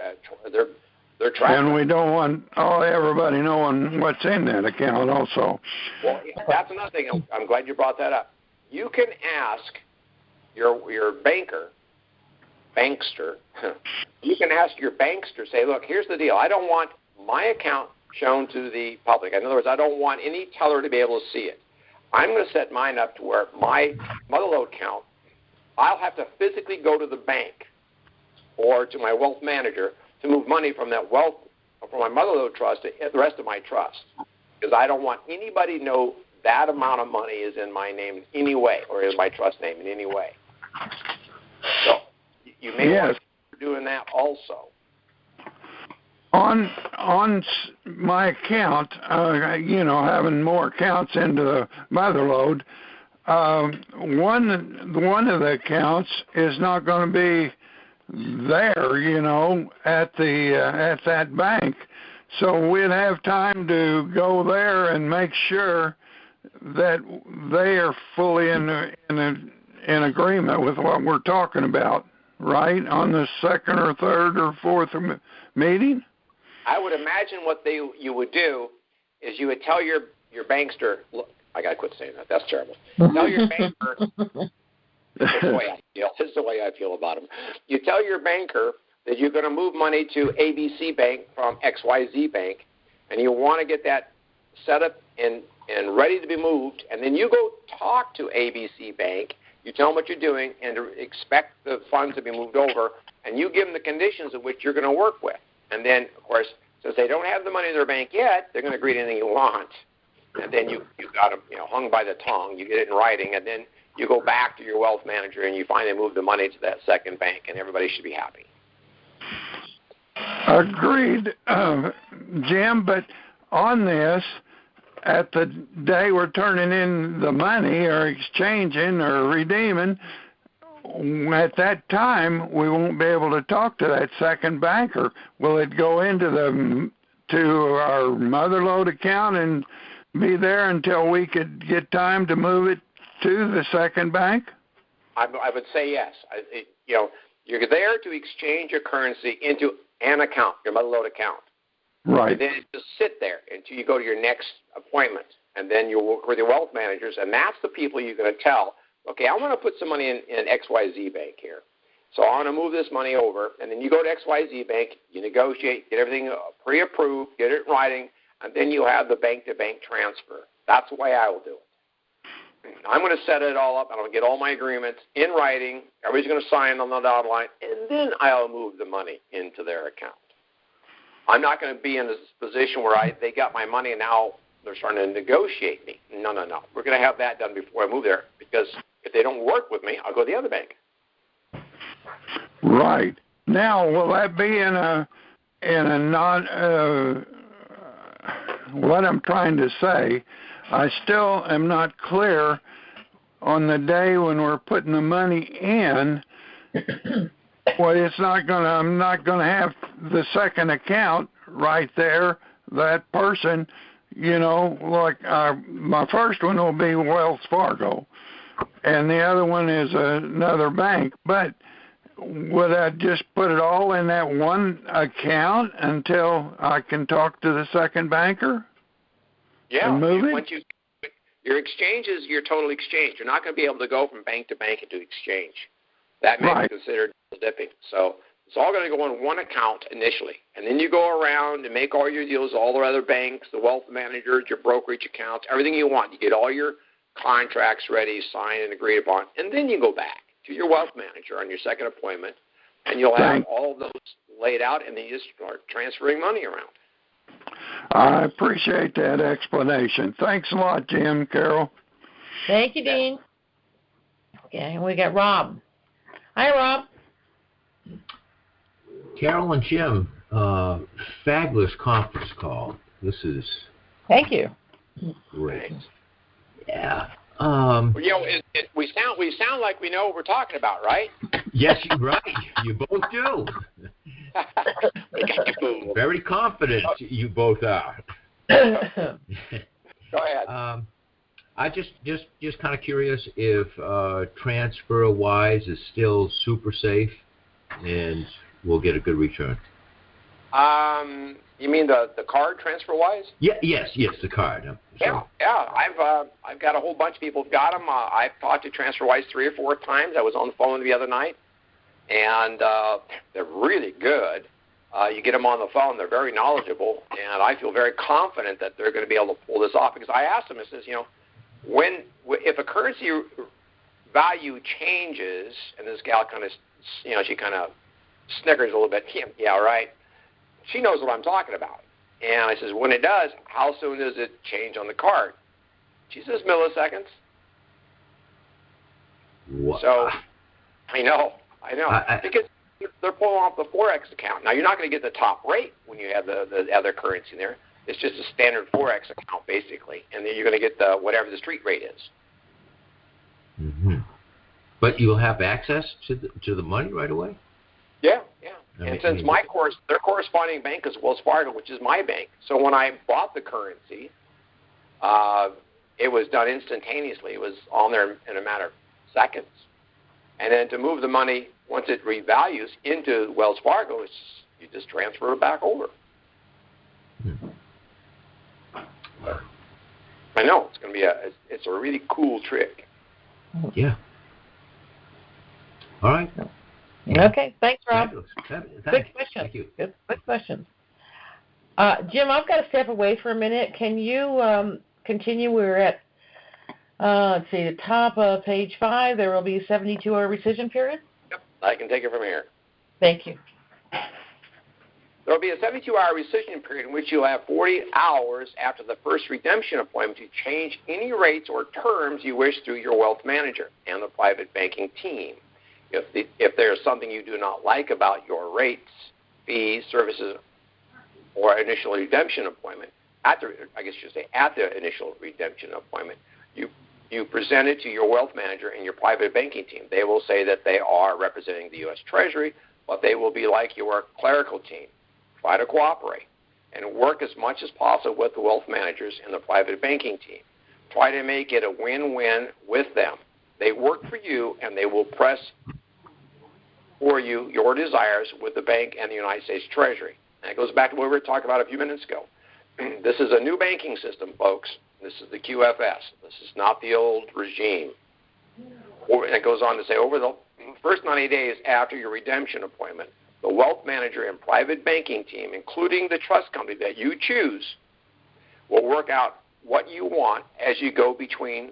And we don't want everybody knowing what's in that account also. Well, that's another thing. I'm glad you brought that up. You can ask your bankster, you can ask your bankster, say, look, here's the deal. I don't want my account shown to the public. In other words, I don't want any teller to be able to see it. I'm going to set mine up to where my Motherlode account, I'll have to physically go to the bank or to my wealth manager to move money from that wealth, from my Motherlode trust to the rest of my trust, because I don't want anybody to know that amount of money is in my name in any way or in my trust name in any way. So you may want to consider doing that also. On my account, having more accounts into the Motherlode, one of the accounts is not going to be there, at that bank. So we'd have time to go there and make sure that they are fully in agreement with what we're talking about, right? On the second or third or fourth meeting? I would imagine what you would do is you would tell your bankster, look, I got to quit saying that. That's terrible. Tell your banker, this is the way I feel about him. You tell your banker that you're going to move money to ABC Bank from XYZ Bank, and you want to get that set up and ready to be moved, and then you go talk to ABC Bank. You tell them what you're doing and to expect the funds to be moved over, and you give them the conditions of which you're going to work with. And then, of course, since they don't have the money in their bank yet, they're going to agree to anything you want. And then you got them hung by the tongue. You get it in writing, and then you go back to your wealth manager, and you finally move the money to that second bank, and everybody should be happy. Agreed, Jim, but on this, at the day we're turning in the money or exchanging or redeeming, at that time we won't be able to talk to that second banker. Will it go into our motherlode account and be there until we could get time to move it to the second bank? I would say yes. You're there to exchange your currency into an account, your motherlode account. Right. And then just sit there until you go to your next appointment, and then you'll work with your wealth managers, and that's the people you're going to tell, okay, I want to put some money in XYZ Bank here. So I want to move this money over, and then you go to XYZ Bank, you negotiate, get everything pre-approved, get it in writing, and then you have the bank-to-bank transfer. That's the way I will do it. I'm going to set it all up, and I'll get all my agreements in writing. Everybody's going to sign on the dotted line, and then I'll move the money into their account. I'm not going to be in this position where they got my money and now they're starting to negotiate me. No. We're going to have that done before I move there, because if they don't work with me, I'll go to the other bank. Right. Now, will that be in a non? What I'm trying to say, I still am not clear on the day when we're putting the money in. Well, I'm not going to have the second account right there. That person, like my first one will be Wells Fargo, and the other one is another bank. But would I just put it all in that one account until I can talk to the second banker? Yeah. And move it? Your exchange is your total exchange. You're not going to be able to go from bank to bank and do exchange. That may be considered dipping. So it's all going to go in one account initially. And then you go around and make all your deals, all the other banks, the wealth managers, your brokerage accounts, everything you want. You get all your contracts ready, signed and agreed upon. And then you go back to your wealth manager on your second appointment, and you'll have all of those laid out, and then you just start transferring money around. I appreciate that explanation. Thanks a lot, Jim, Carol. Thank you, Dean. Okay, and we got Rob. Hi, Rob. Carol and Jim, fabulous conference call. This is Thank you. Great. Yeah. We sound like we know what we're talking about, right? Yes, you're right. You both do. Very confident you both are. Go ahead. I just kind of curious if transfer-wise is still super safe and we'll get a good return. You mean the card transfer-wise? Yeah, yes, the card. Yeah. I've got a whole bunch of people who've got them. I've talked to TransferWise 3 or 4 times. I was on the phone the other night, and they're really good. You get them on the phone; they're very knowledgeable, and I feel very confident that they're going to be able to pull this off. Because I asked them, I says, if a currency value changes, and this gal kind of, she kind of snickers a little bit. Yeah, right. She knows what I'm talking about. And I says, when it does, how soon does it change on the card? She says milliseconds. Wow. So, I know. Because they're pulling off the Forex account. Now, you're not going to get the top rate when you have the other currency in there. It's just a standard Forex account, basically. And then you're going to get whatever the street rate is. Mm-hmm. But you'll have access to the money right away? Yeah. And since their corresponding bank is Wells Fargo, which is my bank, so when I bought the currency, it was done instantaneously. It was on there in a matter of seconds. And then to move the money, once it revalues into Wells Fargo, you just transfer it back over. I know it's going to be it's a really cool trick. Yeah. All right. Okay. Thanks, Rob. Thanks. Good question. Thank you. Good questions. Jim, I've got to step away for a minute. Can you continue? We're at, let's see, the top of page 5. There will be a 72-hour rescission period. Yep, I can take it from here. Thank you. There will be a 72-hour rescission period in which you'll have 40 hours after the first redemption appointment to change any rates or terms you wish through your wealth manager and the private banking team. If there's something you do not like about your rates, fees, services, or initial redemption appointment, at the initial redemption appointment, you present it to your wealth manager and your private banking team. They will say that they are representing the U.S. Treasury, but they will be like your clerical team. Try to cooperate and work as much as possible with the wealth managers and the private banking team. Try to make it a win-win with them. They work for you, and they will press for you your desires with the bank and the United States Treasury. And it goes back to what we were talking about a few minutes ago. This is a new banking system, folks. This is the QFS. This is not the old regime. And it goes on to say, over the first 90 days after your redemption appointment, the wealth manager and private banking team, including the trust company that you choose, will work out what you want as you go between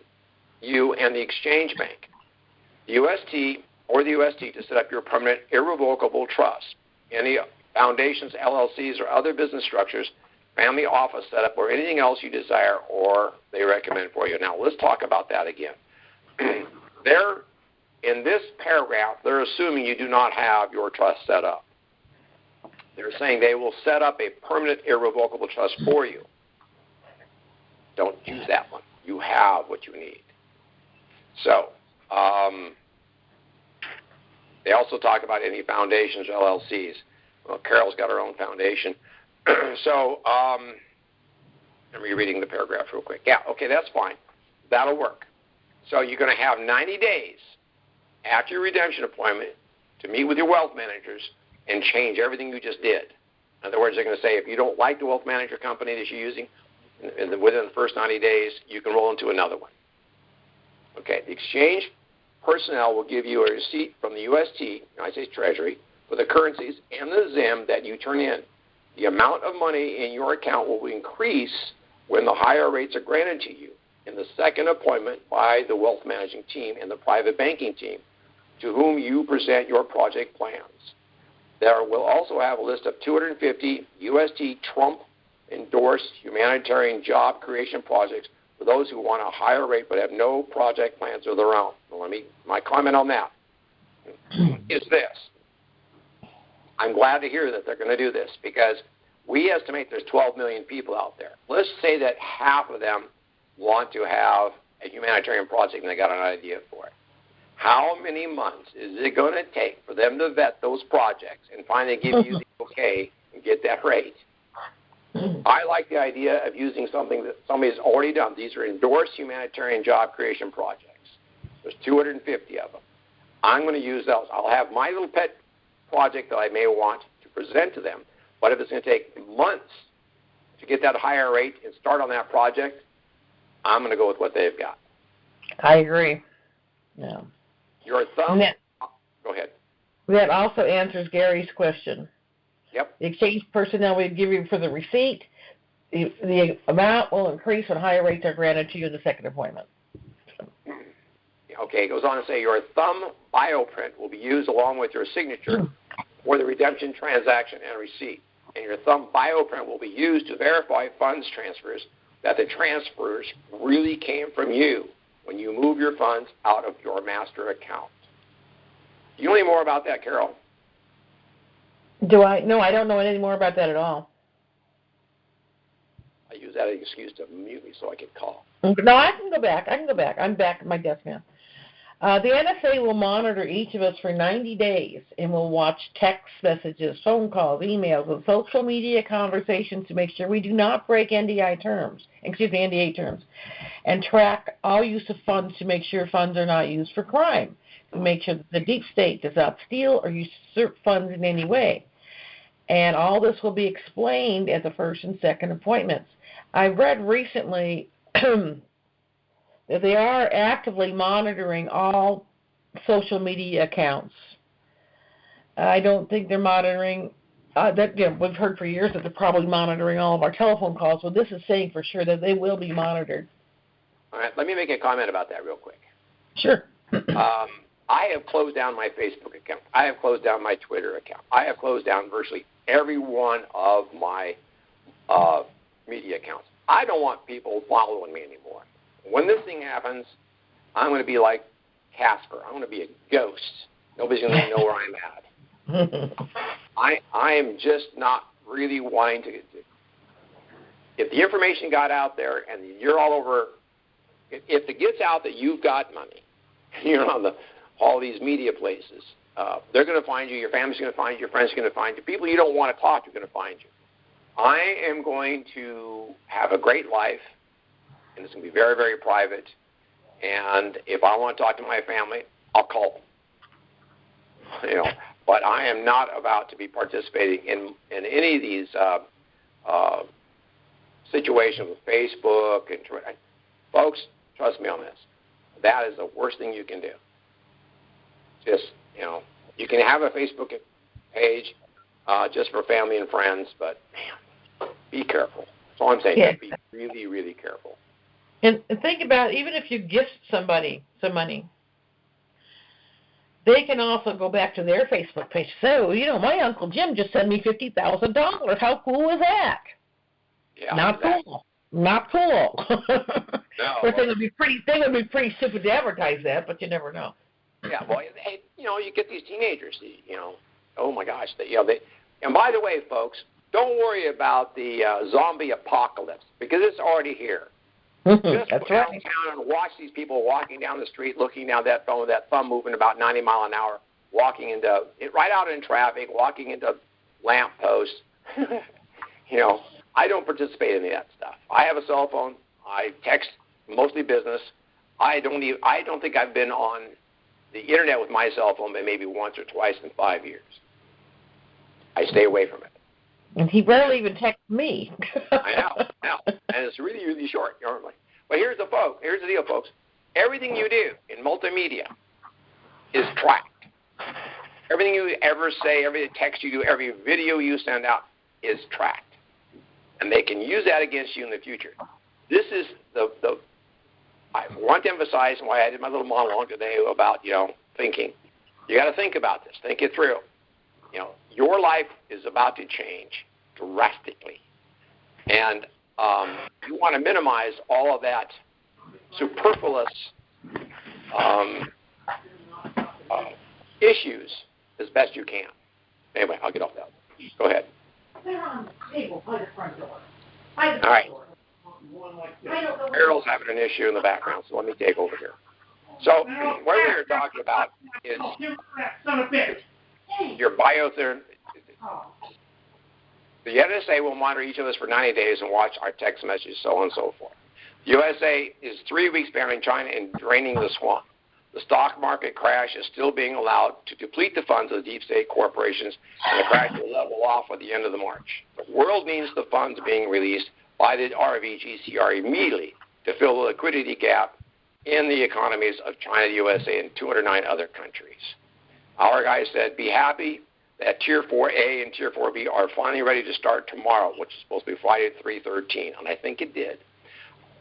you and the exchange bank, the UST or the UST, to set up your permanent irrevocable trust. Any foundations, LLCs, or other business structures, family office setup, or anything else you desire or they recommend for you. Now, let's talk about that again. In this paragraph, they're assuming you do not have your trust set up. They're saying they will set up a permanent irrevocable trust for you. Don't use that one. You have what you need. So, they also talk about any foundations or LLCs. Well, Carol's got her own foundation. So, I'm rereading the paragraph real quick. Yeah, okay, that's fine. That'll work. So you're going to have 90 days after your redemption appointment to meet with your wealth managers and change everything you just did. In other words, they're going to say if you don't like the wealth manager company that you're using, within the first 90 days, you can roll into another one. Okay, the exchange personnel will give you a receipt from the UST, United States Treasury, for the currencies and the ZIM that you turn in. The amount of money in your account will increase when the higher rates are granted to you in the second appointment by the wealth managing team and the private banking team to whom you present your project plans. There will also have a list of 250 UST Trump-endorsed humanitarian job creation projects for those who want a higher rate but have no project plans of their own. Well, my comment on that is this. I'm glad to hear that they're going to do this because we estimate there's 12 million people out there. Let's say that half of them want to have a humanitarian project and they got an idea for it. How many months is it going to take for them to vet those projects and finally give you the okay and get that rate? I like the idea of using something that somebody's already done. These are endorsed humanitarian job creation projects. There's 250 of them. I'm going to use those. I'll have my little pet project that I may want to present to them, but if it's going to take months to get that higher rate and start on that project, I'm going to go with what they've got. I agree. Yeah. Your thumb? Go ahead. That also answers Gary's question. Yep. The exchange personnel we give you for the receipt, the amount will increase when higher rates are granted to you in the second appointment. Okay, it goes on to say your thumb bioprint will be used along with your signature for the redemption transaction and receipt. And your thumb bioprint will be used to verify funds transfers that the transfers really came from you when you move your funds out of your master account. Do you know any more about that, Carol? Do I? No, I don't know any more about that at all. I use that as an excuse to mute me so I could call. No, I can go back. I'm back at my desk now. The NSA will monitor each of us for 90 days and will watch text messages, phone calls, emails, and social media conversations to make sure we do not break NDA terms, and track all use of funds to make sure funds are not used for crime, to make sure that the deep state does not steal or usurp funds in any way. And all this will be explained at the first and second appointments. I read recently that they are actively monitoring all social media accounts. I don't think they're monitoring. We've heard for years that they're probably monitoring all of our telephone calls. Well, this is saying for sure that they will be monitored. All right, let me make a comment about that real quick. Sure. I have closed down my Facebook account. I have closed down my Twitter account. I have closed down virtually every one of my media accounts. I don't want people following me anymore. When this thing happens, I'm going to be like Casper. I'm going to be a ghost. Nobody's going to know where I'm at. I am just not really wanting to. If the information got out there and you're all over, if it gets out that you've got money, you're on all these media places, they're going to find you. Your family's going to find you. Your friends are going to find you. People you don't want to talk to are going to find you. I am going to have a great life, and it's going to be very, very private. And if I want to talk to my family, I'll call them. But I am not about to be participating in any of these situations with Facebook and Twitter. Folks, trust me on this. That is the worst thing you can do. Just, you can have a Facebook page just for family and friends, but, man, be careful. That's all I'm saying. Yeah. Be really, really careful. And think about it, even if you gift somebody some money, they can also go back to their Facebook page. So, my Uncle Jim just sent me $50,000. How cool is that? Yeah, Not exactly. cool. Not cool. No. Of course, they would be pretty stupid to advertise that, but you never know. Yeah, well, you get these teenagers, oh my gosh, and by the way, folks, don't worry about the zombie apocalypse because it's already here. Just That's go right. downtown and watch these people walking down the street, looking down that phone with that thumb moving about 90 miles an hour, right out in traffic, walking into lamp posts. I don't participate in any of that stuff. I have a cell phone. I text mostly business. I don't think I've been on the internet with my cell phone maybe once or twice in 5 years. I stay away from it. And he rarely even texts me. I know. And it's really, really short. But here's the deal, folks. Everything you do in multimedia is tracked. Everything you ever say, every text you do, every video you send out is tracked. And they can use that against you in the future. This is I want to emphasize why I did my little monologue today about, thinking. You got to think about this. Think it through. Your life is about to change drastically. And you want to minimize all of that superfluous issues as best you can. Anyway, I'll get off that. Go ahead. They're on the table by the front door. All right. Carol's having an issue in the background, so let me take over here. So what we were talking about is your biotherapy. The NSA will monitor each of us for 90 days and watch our text messages, so on and so forth. The USA is 3 weeks behind China in draining the swamp. The stock market crash is still being allowed to deplete the funds of the deep state corporations, and the crash will level off at the end of the March. The world needs the funds being released by the RVGCR immediately to fill the liquidity gap in the economies of China, the USA, and 209 other countries. Our guy said, be happy that Tier 4A and Tier 4B are finally ready to start tomorrow, which is supposed to be Friday at 3/13, and I think it did.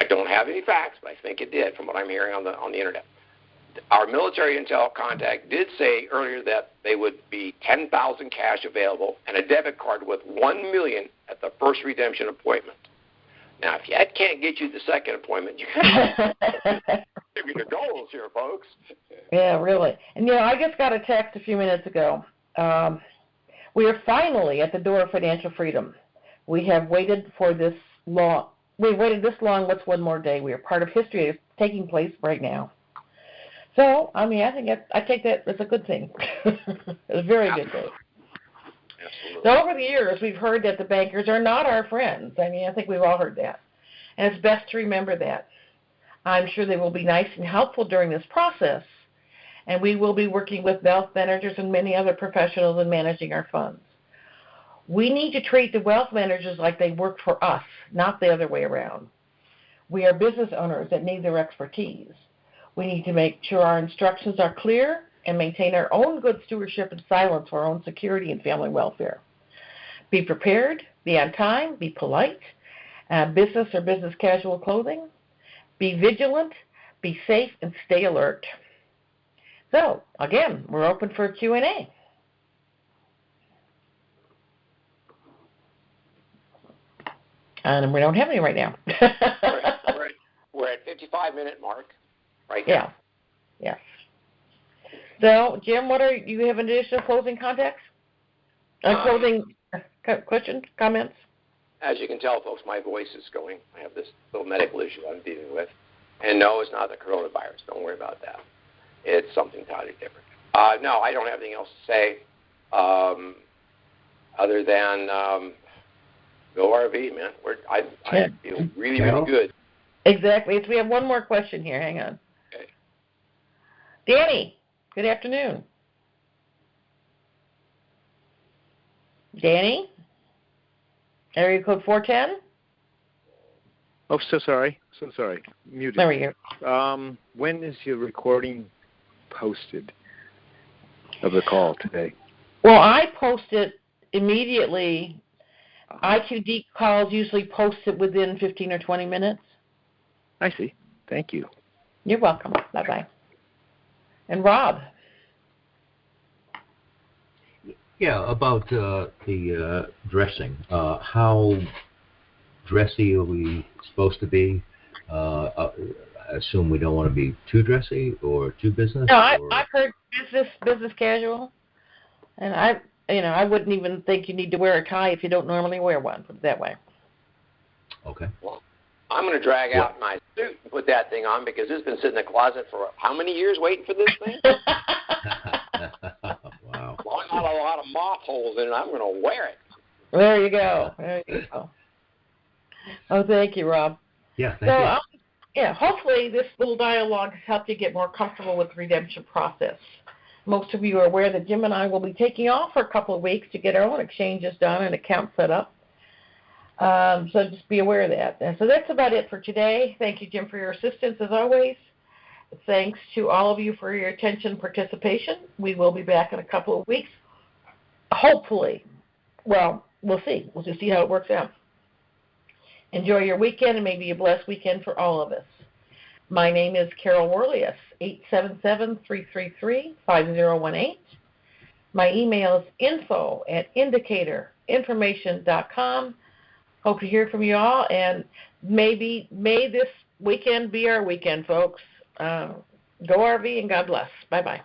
I don't have any facts, but I think it did from what I'm hearing on the internet. Our military intel contact did say earlier that they would be 10,000 cash available and a debit card with $1 million at the first redemption appointment. Now, if that can't get you the second appointment, you can give you the goals here, folks. Yeah, really. And, I just got a text a few minutes ago. We are finally at the door of financial freedom. We have waited for this long. We've waited this long. What's one more day? We are part of history. It's taking place right now. So, I take that as a good thing. It's a very good thing. Absolutely. So over the years, we've heard that the bankers are not our friends. I think we've all heard that. And it's best to remember that. I'm sure they will be nice and helpful during this process, and we will be working with wealth managers and many other professionals in managing our funds. We need to treat the wealth managers like they work for us, not the other way around. We are business owners that need their expertise. We need to make sure our instructions are clear and maintain our own good stewardship and silence for our own security and family welfare. Be prepared, be on time, be polite, business or business casual clothing. Be vigilant, be safe, and stay alert. So, again, we're open for a Q&A. And we don't have any right now. we're at 55-minute mark right now. Yeah. So, Jim, you have additional closing contacts? Closing questions, comments? As you can tell, folks, my voice is going. I have this little medical issue I'm dealing with. And no, it's not the coronavirus. Don't worry about that. It's something totally different. No, I don't have anything else to say other than go RV, man. I feel really, really good. Exactly. We have one more question here. Hang on. Okay. Danny, good afternoon. Danny? Area code 410? Oh, so sorry. Muted. There we go. When is your recording posted of the call today? Well, I post it immediately. IQD calls usually post it within 15 or 20 minutes. I see. Thank you. You're welcome. Bye-bye. And Rob? Yeah, about the dressing. How dressy are we supposed to be? I assume we don't want to be too dressy or too business? No, I've heard business casual. And I wouldn't even think you need to wear a tie if you don't normally wear one, put it that way. Okay. Well, I'm going to drag out my suit and put that thing on because it's been sitting in the closet for how many years waiting for this thing? Wow. Well, not a lot of moth holes in it. I'm going to wear it. There you go. Oh, thank you, Rob. Yeah, thank you. Hopefully this little dialogue has helped you get more comfortable with the redemption process. Most of you are aware that Jim and I will be taking off for a couple of weeks to get our own exchanges done and accounts set up. So just be aware of that. And so that's about it for today. Thank you, Jim, for your assistance as always. Thanks to all of you for your attention and participation. We will be back in a couple of weeks. Hopefully. Well, we'll see. We'll just see how it works out. Enjoy your weekend and maybe a blessed weekend for all of us. My name is Carol Werelius, 877-333-5018. My email is info@indicatorinformation.com. Hope to hear from you all, and may this weekend be our weekend, folks. Go RV and God bless. Bye-bye.